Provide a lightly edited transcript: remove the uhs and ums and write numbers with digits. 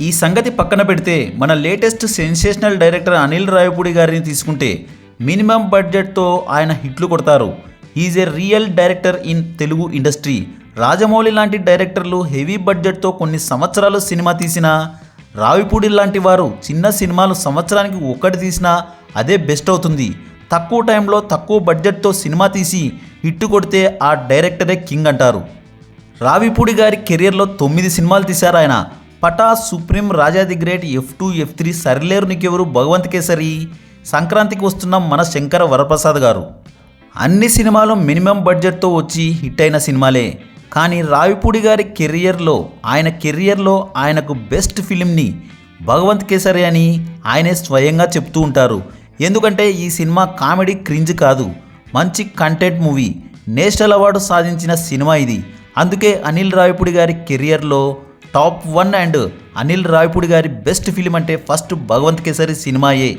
ఈ సంగతి పక్కన పెడితే మన latest sensational director Anil Ravipudi గారిని తీసుకుంటే మినిమం బడ్జెట్తో ఆయన హిట్లు కొడతారు. Is a real director in Telugu industry. Rajamouli లాంటి డైరెక్టర్లు హెవీ బడ్జెట్తో కొన్ని సంవత్సరాలు సినిమా తీసినా, రావిపూడి లాంటి వారు చిన్న సినిమాలు సంవత్సరానికి ఒకటి తీసినా అదే బెస్ట్ అవుతుంది. తక్కువ టైంలో తక్కువ బడ్జెట్తో సినిమా తీసి హిట్ కొడితే ఆ డైరెక్టరే కింగ్ అంటారు. రావిపూడి గారి కెరియర్లో 9 సినిమాలు తీశారు ఆయన. Pataas, supreme, Raja the great, F2, F3, Sarileru Neekevvaru, Bhagavanth kesari, సంక్రాంతికి వస్తున్న మన శంకర వరప్రసాద్ గారు. అన్ని సినిమాలు మినిమం బడ్జెట్తో వచ్చి హిట్ అయిన సినిమాలే. కానీ రావిపూడి గారి కెరియర్లో ఆయనకు బెస్ట్ ఫిలింని భగవంత్ కేసరి అని ఆయనే స్వయంగా చెప్తూ ఉంటారు. ఎందుకంటే ఈ సినిమా కామెడీ క్రింజ్ కాదు, మంచి కంటెంట్ మూవీ. నేషనల్ అవార్డు సాధించిన సినిమా ఇది. అందుకే అనిల్ రావిపూడి గారి కెరియర్లో టాప్ 1 అండ్ అనిల్ రావిపూడి గారి బెస్ట్ ఫిలిం అంటే ఫస్ట్ భగవంత్ కేసరి సినిమాయే.